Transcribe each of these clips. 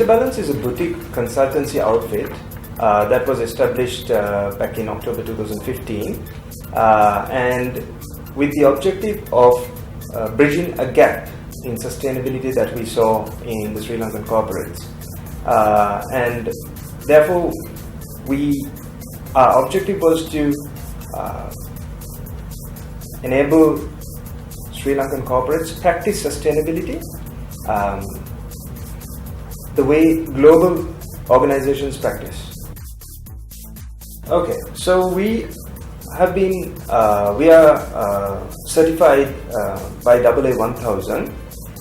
Interbalance is a boutique consultancy outfit that was established back in October 2015 and with the objective of bridging a gap in sustainability that we saw in the Sri Lankan corporates. And therefore, our objective was to enable Sri Lankan corporates practice sustainability the way global organizations practice. Okay, so we have been, we are certified by AA 1000,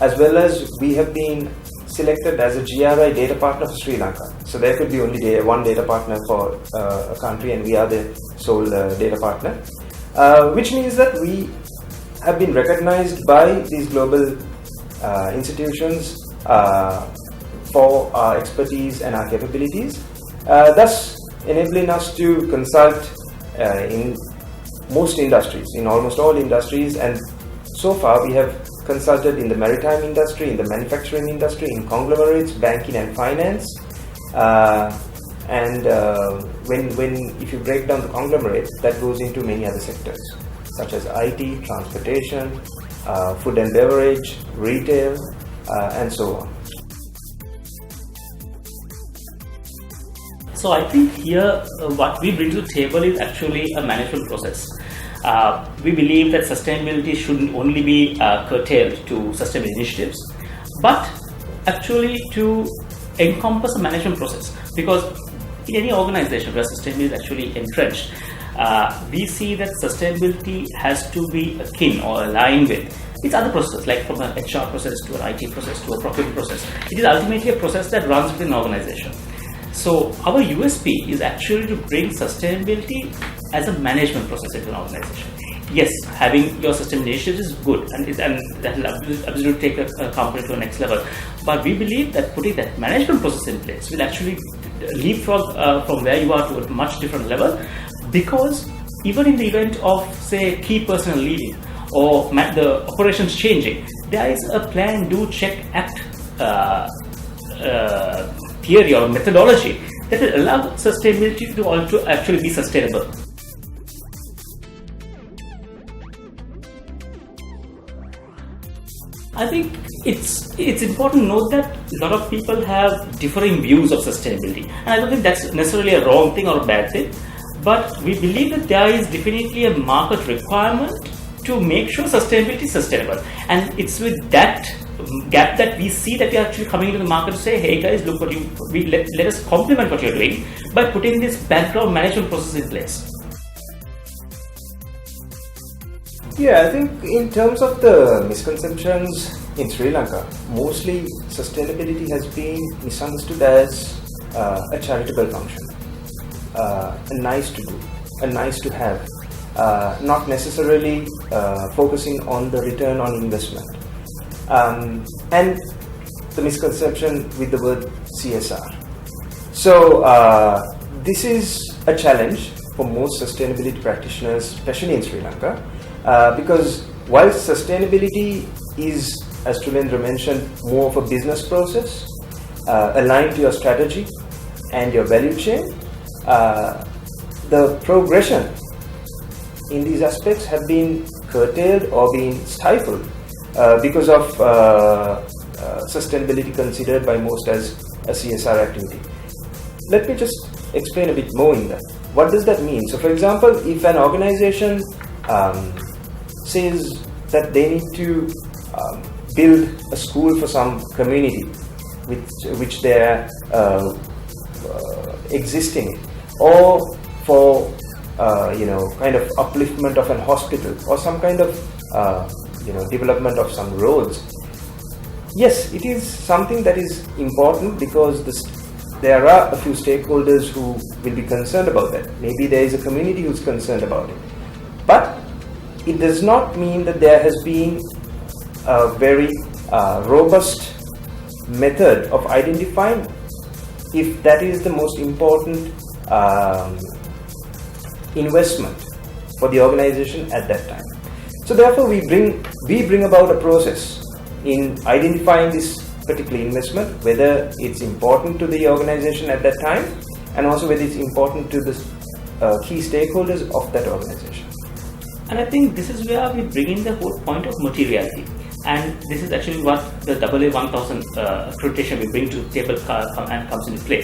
as well as we have been selected as a GRI data partner for Sri Lanka. So there could be only one data partner for a country, and we are the sole data partner, which means that we have been recognized by these global institutions for our expertise and our capabilities, thus enabling us to consult in most industries, in almost all industries, and so far we have consulted in the maritime industry, in the manufacturing industry, in conglomerates, banking and finance, and if you break down the conglomerates, that goes into many other sectors such as IT, transportation, food and beverage, retail, and so on. So I think here what we bring to the table is actually a management process. We believe that sustainability shouldn't only be curtailed to sustainable initiatives, but actually to encompass a management process. Because in any organization where sustainability is actually entrenched, we see that sustainability has to be akin or aligned with its other processes, like from an HR process to an IT process to a procurement process. It is ultimately a process that runs within an organization. So our USP is actually to bring sustainability as a management process into an organization. Yes, having your sustainability initiatives is good, and that will absolutely take a company to a next level. But we believe that putting that management process in place will actually leapfrog from where you are to a much different level, because even in the event of, say, key personnel leaving or the operations changing, there is a plan, do, check, act theory or methodology that will allow sustainability to actually be sustainable. I think it's important to note that a lot of people have differing views of sustainability, and I don't think that's necessarily a wrong thing or a bad thing, but we believe that there is definitely a market requirement to make sure sustainability is sustainable, and it's with that gap that we see that we are actually coming into the market to say, hey guys, look what let us complement what you're doing by putting this background management process in place. Yeah, I think in terms of the misconceptions in Sri Lanka, mostly sustainability has been misunderstood as a charitable function, a nice to do, a nice to have, not necessarily focusing on the return on investment. And the misconception with the word CSR. So this is a challenge for most sustainability practitioners, especially in Sri Lanka, because while sustainability is, as Chulendra mentioned, more of a business process aligned to your strategy and your value chain, the progression in these aspects have been curtailed or been stifled because of sustainability considered by most as a CSR activity. Let me just explain a bit more in that. What does that mean? So for example, if an organization says that they need to build a school for some community which they are existing, or for kind of upliftment of an hospital, or some kind of development of some roads. Yes, it is something that is important because there are a few stakeholders who will be concerned about that. Maybe there is a community who's concerned about it. But it does not mean that there has been a very robust method of identifying if that is the most important investment for the organization at that time. So therefore we bring about a process in identifying this particular investment, whether it's important to the organization at that time, and also whether it's important to the key stakeholders of that organization. And I think this is where we bring in the whole point of materiality. And this is actually what the AA1000 accreditation we bring to the table and comes into play.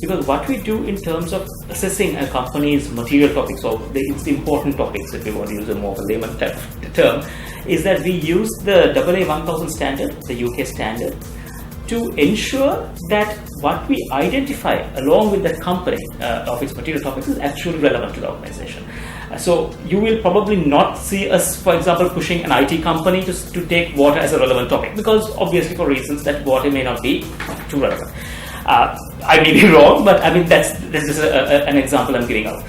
Because what we do in terms of assessing a company's material topics, or it's the important topics, if we want to use a more layman type of term, is that we use the AA1000 standard, the UK standard, to ensure that what we identify along with the company of its material topics is actually relevant to the organization. So you will probably not see us, for example, pushing an IT company to take water as a relevant topic, because obviously for reasons that water may not be too relevant. I may be wrong, but I mean that's just an example I'm giving out.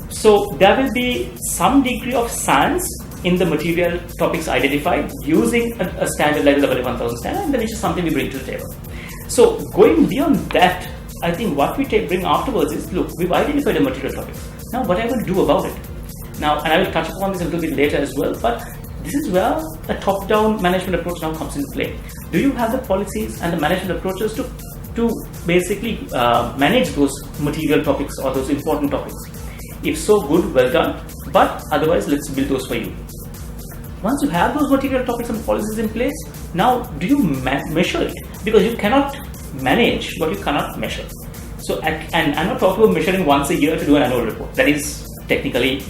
So there will be some degree of science in the material topics identified using a standard like the AA1000 standard, and then which is something we bring to the table. So going beyond that, I think what we bring afterwards is, look, we've identified the material topics. Now what I will do about it? Now, and I will touch upon this a little bit later as well, but this is where a top-down management approach now comes into play. Do you have the policies and the management approaches to basically manage those material topics or those important topics? If so, good, well done, but otherwise let's build those for you. Once you have those material topics and policies in place, now do you measure it? Because you cannot manage what you cannot measure. So, and I'm not talking about measuring once a year to do an annual report. That is technically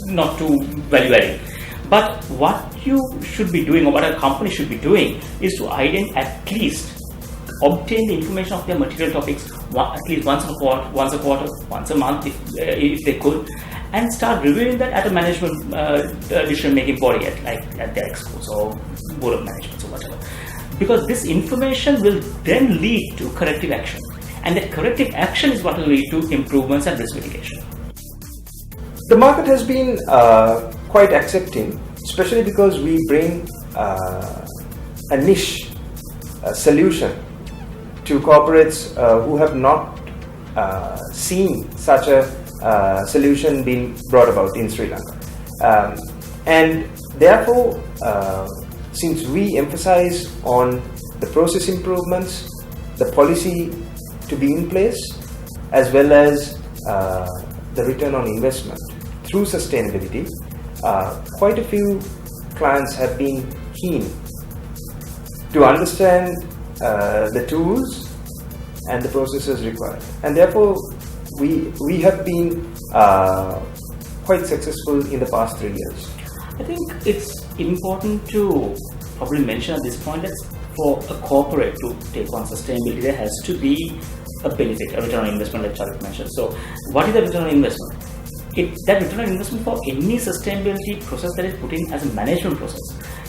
not too value adding. But what you should be doing, or what a company should be doing, is to at least obtain the information of their material topics at least once a quarter, once a month if they could, and start reviewing that at a management decision-making body, at their expos or board of management or whatever. Because this information will then lead to corrective action, and that corrective action is what will lead to improvements and risk mitigation. The market has been quite accepting, especially because we bring a niche solution to corporates who have not seen such a solution being brought about in Sri Lanka. And therefore, since we emphasize on the process improvements, the policy to be in place, as well as the return on investment through sustainability, quite a few clients have been keen to understand the tools and the processes required, and therefore we have been quite successful in the past 3 years. I think it's important to probably mention at this point that for a corporate to take on sustainability, there has to be a benefit, a return on investment, like Charith mentioned. So what is the return on investment? That return on investment for any sustainability process that is put in as a management process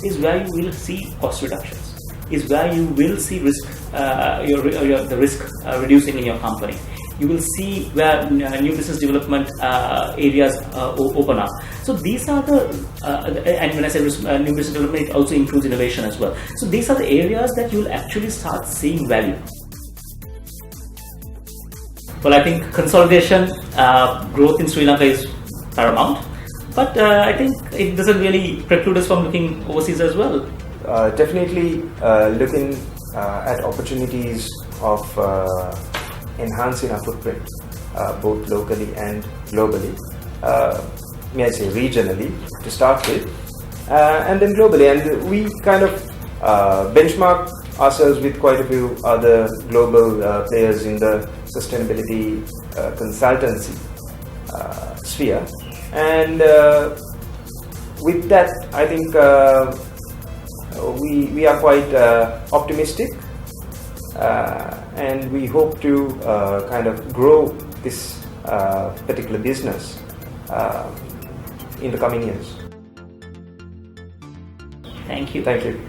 is where you will see cost reductions, is where you will see risk, the risk reducing in your company. You will see where new business development areas open up. So these are and when I say new business development, it also includes innovation as well. So these are the areas that you will actually start seeing value. Well, I think consolidation, growth in Sri Lanka is paramount, but I think it doesn't really preclude us from looking overseas as well. Definitely looking at opportunities of enhancing our footprint, both locally and globally. May I say regionally to start with, and then globally. And we kind of benchmark ourselves with quite a few other global players in the sustainability consultancy sphere. And with that, I think we are quite optimistic, and we hope to kind of grow this particular business in the coming years. Thank you. Thank you.